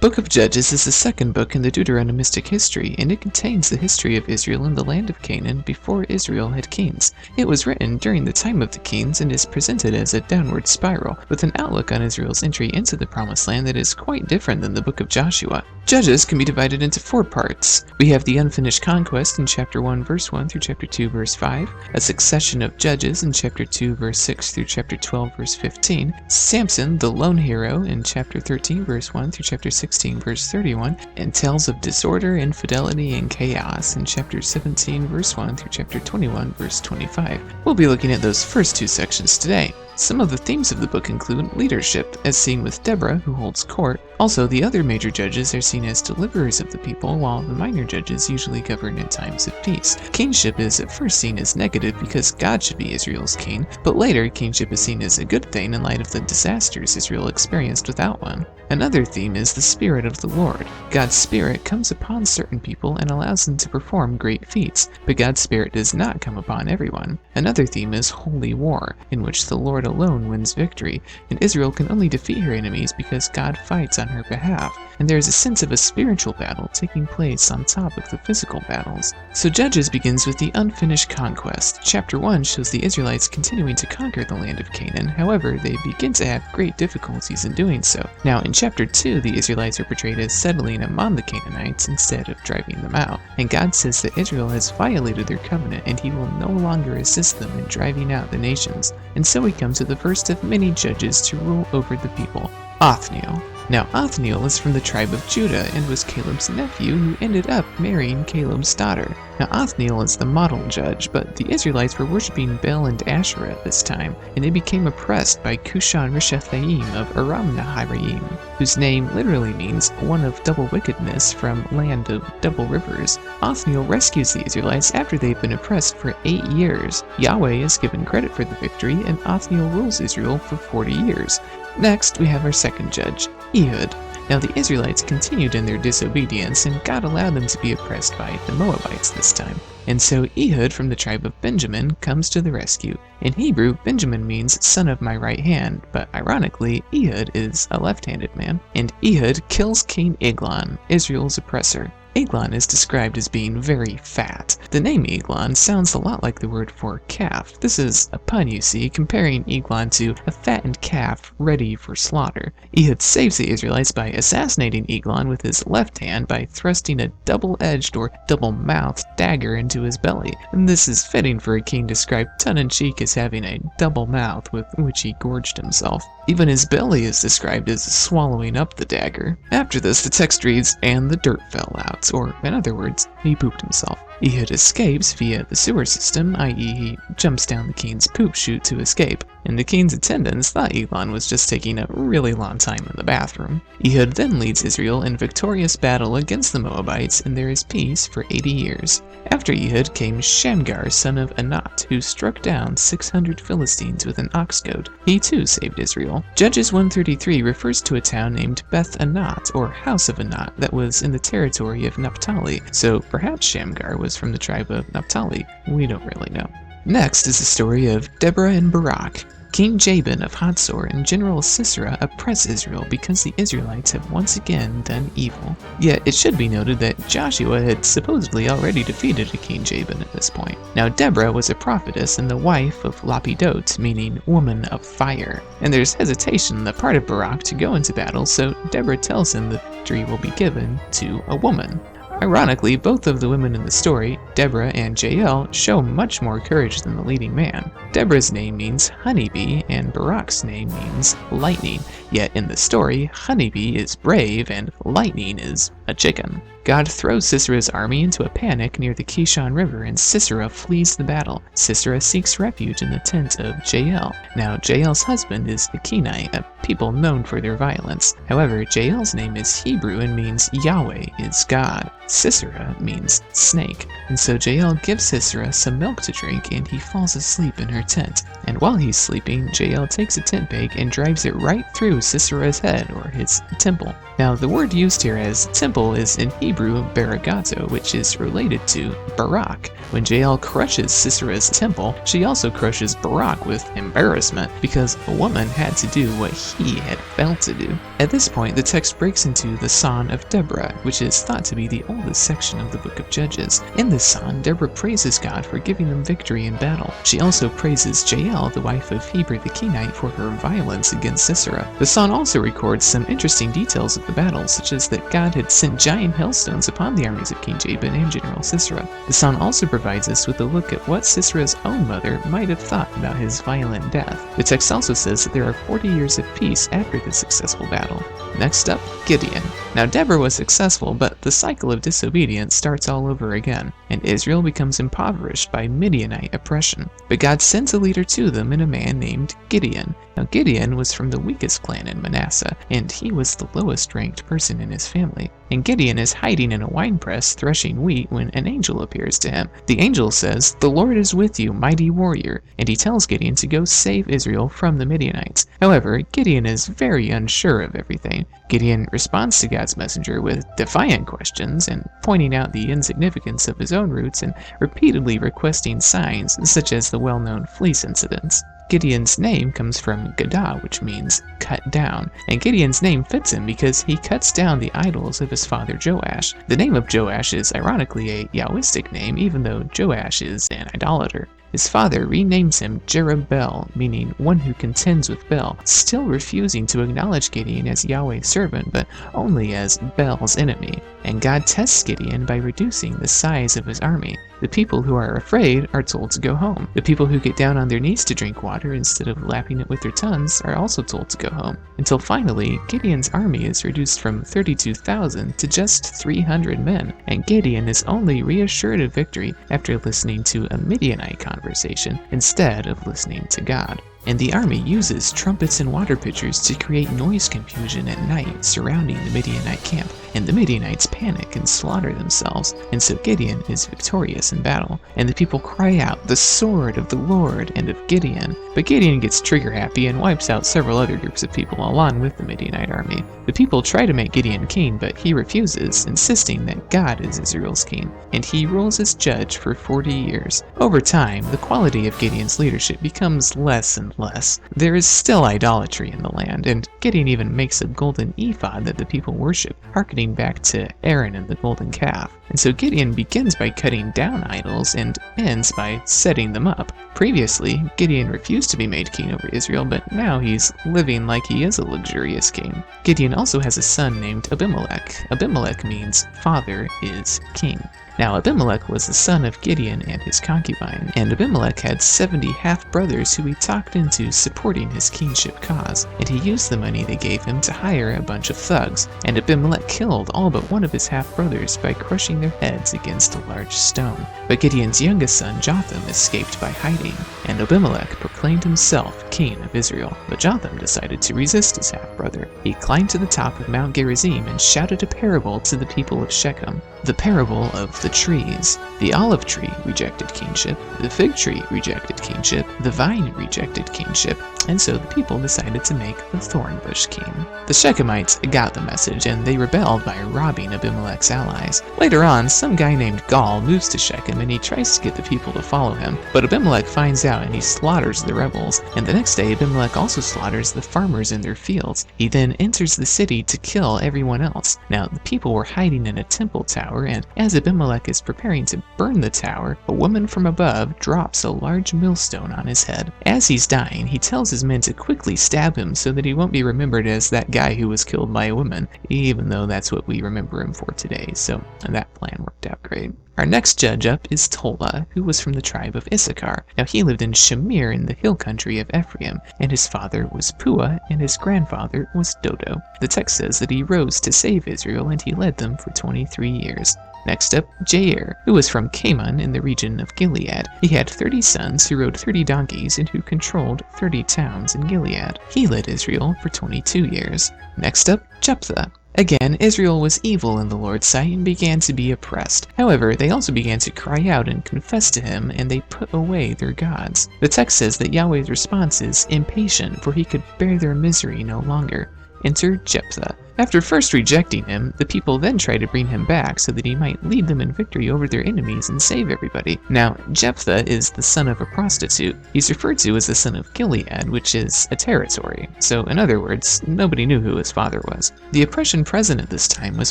book of Judges is the second book in the Deuteronomistic history, and it contains the history of Israel in the land of Canaan before Israel had kings. It was written during the time of the kings and is presented as a downward spiral, with an outlook on Israel's entry into the Promised Land that is quite different than the book of Joshua. Judges can be divided into 4 parts. We have the Unfinished Conquest in chapter 1 verse 1 through chapter 2 verse 5, a succession of Judges in chapter 2 verse 6 through chapter 12 verse 15, Samson the lone hero in chapter 13 verse 1 through chapter 16 verse 31, and tales of disorder, infidelity, and chaos in chapter 17 verse 1 through chapter 21 verse 25. We'll be looking at those first 2 sections today. Some of the themes of the book include leadership, as seen with Deborah, who holds court. Also, the other major judges are seen as deliverers of the people, while the minor judges usually govern in times of peace. Kingship is at first seen as negative because God should be Israel's king, but later kingship is seen as a good thing in light of the disasters Israel experienced without one. Another theme is the Spirit of the Lord. God's Spirit comes upon certain people and allows them to perform great feats, but God's Spirit does not come upon everyone. Another theme is holy war, in which the Lord alone wins victory, and Israel can only defeat her enemies because God fights on her behalf, and there is a sense of a spiritual battle taking place on top of the physical battles. So Judges begins with the Unfinished Conquest. Chapter 1 shows the Israelites continuing to conquer the land of Canaan, however, they begin to have great difficulties in doing so. Now in chapter 2, the Israelites are portrayed as settling among the Canaanites instead of driving them out, and God says that Israel has violated their covenant and he will no longer assist them in driving out the nations. And so we come to the first of many judges to rule over the people, Othniel. Now Othniel is from the tribe of Judah and was Caleb's nephew who ended up marrying Caleb's daughter. Now Othniel is the model judge, but the Israelites were worshiping Baal and Asherah at this time, and they became oppressed by Cushan-Rishathaim of Aram-Naharaim, whose name literally means one of double wickedness from land of double rivers. Othniel rescues the Israelites after they've been oppressed for 8 years. Yahweh is given credit for the victory, and Othniel rules Israel for 40 years. Next, we have our second judge, Ehud. Now the Israelites continued in their disobedience, and God allowed them to be oppressed by the Moabites this time. And so Ehud from the tribe of Benjamin comes to the rescue. In Hebrew, Benjamin means son of my right hand, but ironically, Ehud is a left-handed man. And Ehud kills King Eglon, Israel's oppressor. Eglon is described as being very fat. The name Eglon sounds a lot like the word for calf. This is a pun, you see, comparing Eglon to a fattened calf ready for slaughter. Ehud saves the Israelites by assassinating Eglon with his left hand by thrusting a double-edged or double-mouthed dagger into his belly. And this is fitting for a king described tongue-in-cheek as having a double mouth with which he gorged himself. Even his belly is described as swallowing up the dagger. After this, the text reads, "And the dirt fell out," or in other words, he pooped himself. Ehud escapes via the sewer system, i.e. he jumps down the king's poop chute to escape, and the king's attendants thought Eglon was just taking a really long time in the bathroom. Ehud then leads Israel in victorious battle against the Moabites, and there is peace for 80 years. After Ehud came Shamgar, son of Anat, who struck down 600 Philistines with an ox goad. He too saved Israel. Judges 133 refers to a town named Beth Anat, or House of Anat, that was in the territory of Naphtali, so perhaps Shamgar was from the tribe of Naphtali. We don't really know. Next is the story of Deborah and Barak. King Jabin of Hatzor and General Sisera oppress Israel because the Israelites have once again done evil. Yet it should be noted that Joshua had supposedly already defeated King Jabin at this point. Now Deborah was a prophetess and the wife of LAPIDOTH, meaning woman of fire. And there's hesitation on the part of Barak to go into battle, so Deborah tells him the victory will be given to a woman. Ironically, both of the women in the story, Deborah and Jael, show much more courage than the leading man. Deborah's name means honeybee, and Barak's name means lightning. Yet in the story, honeybee is brave and lightning is a chicken. God throws Sisera's army into a panic near the Kishon River, and Sisera flees the battle. Sisera seeks refuge in the tent of Jael. Now, Jael's husband is the Kenite, a people known for their violence. However, Jael's name is Hebrew and means Yahweh is God. Sisera means snake, and so Jael gives Sisera some milk to drink, and he falls asleep in her tent, and while he's sleeping, Jael takes a tent peg and drives it right through Sisera's head, or his temple. Now, the word used here as temple is in Hebrew baragato, which is related to Barak. When Jael crushes Sisera's temple, she also crushes Barak with embarrassment, because a woman had to do what he had failed to do. At this point, the text breaks into the Song of Deborah, which is thought to be the oldest section of the book of Judges. In this song, Deborah praises God for giving them victory in battle. She also praises Jael, the wife of Heber the Kenite, for her violence against Sisera. The song also records some interesting details of the battle, such as that God had sent giant hailstones upon the armies of King Jabin and General Sisera. The song also provides us with a look at what Sisera's own mother might have thought about his violent death. The text also says that there are 40 years of peace after the successful battle. Next up, Gideon. Now Deborah was successful, but the cycle of disobedience starts all over again, and Israel becomes impoverished by Midianite oppression. But God sends a leader to them in a man named Gideon. Now Gideon was from the weakest clan in Manasseh, and he was the lowest ranked person in his family. And Gideon is hiding in a winepress threshing wheat when an angel appears to him. The angel says, "The Lord is with you, mighty warrior," and he tells Gideon to go save Israel from the Midianites. However, Gideon is very unsure of everything. Gideon responds to God's messenger with defiant questions and pointing out the insignificance of his own roots and repeatedly requesting signs, such as the well-known fleece incidents. Gideon's name comes from Gadah, which means cut down, and Gideon's name fits him because he cuts down the idols of his father Joash. The name of Joash is ironically a Yahwistic name, even though Joash is an idolater. His father renames him jerub-baal, meaning one who contends with Baal, still refusing to acknowledge Gideon as Yahweh's servant, but only as Baal's enemy. And God tests Gideon by reducing the size of his army. The people who are afraid are told to go home. The people who get down on their knees to drink water instead of lapping it with their tongues are also told to go home. Until finally, Gideon's army is reduced from 32,000 to just 300 men, and Gideon is only reassured of victory after listening to a Midianite conversation instead of listening to God. And the army uses trumpets and water pitchers to create noise confusion at night surrounding the Midianite camp, and the Midianites panic and slaughter themselves, and so Gideon is victorious in battle. And the people cry out, "The sword of the Lord and of Gideon." But Gideon gets trigger happy and wipes out several other groups of people along with the Midianite army. The people try to make Gideon king, but he refuses, insisting that God is Israel's king, and he rules as judge for 40 years. Over time, the quality of Gideon's leadership becomes less and less. There is still idolatry in the land, and Gideon even makes a golden ephod that the people worship, hearkening back to Aaron and the golden calf. And so Gideon begins by cutting down idols and ends by setting them up. Previously, Gideon refused to be made king over Israel, but now he's living like he is a luxurious king. Gideon also has a son named Abimelech. Abimelech means father is king. Now Abimelech was the son of Gideon and his concubine, and Abimelech had 70 half-brothers who he talked into supporting his kingship cause, and he used the money they gave him to hire a bunch of thugs, and Abimelech killed all but one of his half-brothers by crushing their heads against a large stone. But Gideon's youngest son Jotham escaped by hiding, and Abimelech proclaimed himself king of Israel. But Jotham decided to resist his half-brother. He climbed to the top of Mount Gerizim and shouted a parable to the people of Shechem, the parable of the trees. The olive tree rejected kingship, the fig tree rejected kingship, the vine rejected kingship, and so the people decided to make the thorn bush king. The Shechemites got the message, and they rebelled by robbing Abimelech's allies. Later on, some guy named Gaal moves to Shechem, and he tries to get the people to follow him, but Abimelech finds out and he slaughters the rebels, and the next day Abimelech also slaughters the farmers in their fields. He then enters the city to kill everyone else. Now, the people were hiding in a temple tower, and as Abimelech is preparing to burn the tower, a woman from above drops a large millstone on his head. As he's dying, he tells his men to quickly stab him so that he won't be remembered as that guy who was killed by a woman, even though that's what we remember him for today, so that plan worked out great. Our next judge up is Tola, who was from the tribe of Issachar. Now he lived in Shamir in the hill country of Ephraim, and his father was Puah, and his grandfather was Dodo. The text says that he rose to save Israel, and he led them for 23 years. Next up, Jair, who was from Kamon in the region of Gilead. He had 30 sons who rode 30 donkeys and who controlled 30 towns in Gilead. He led Israel for 22 years. Next up, Jephthah. Again, Israel was evil in the Lord's sight and began to be oppressed. However, they also began to cry out and confess to him, and they put away their gods. The text says that Yahweh's response is impatient, for he could bear their misery no longer. Enter Jephthah. After first rejecting him, the people then try to bring him back so that he might lead them in victory over their enemies and save everybody. Now, Jephthah is the son of a prostitute. He's referred to as the son of Gilead, which is a territory. So, in other words, nobody knew who his father was. The oppression present at this time was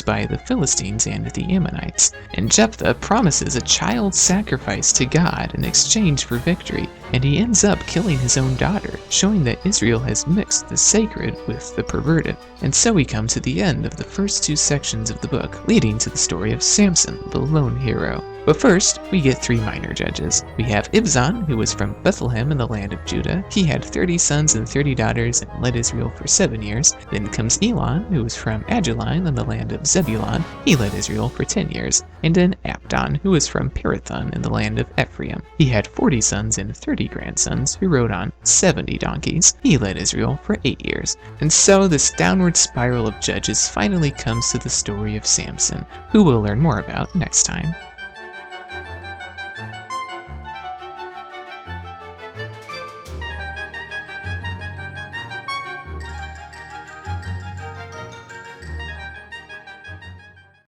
by the Philistines and the Ammonites, and Jephthah promises a child sacrifice to God in exchange for victory, and he ends up killing his own daughter, showing that Israel has mixed the sacred with the perverted. And so we come to the end of the first 2 sections of the book, leading to the story of Samson, the lone hero. But first, we get 3 minor judges. We have Ibzan, who was from Bethlehem in the land of Judah. He had 30 sons and 30 daughters and led Israel for 7 years. Then comes Elon, who was from Adulam in the land of Zebulun. He led Israel for 10 years. And then Abdon, who was from Pirathon in the land of Ephraim. He had 40 sons and 30 grandsons who rode on 70 donkeys. He led Israel for 8 years. And so this downward spiral of judges finally comes to the story of Samson, who we'll learn more about next time.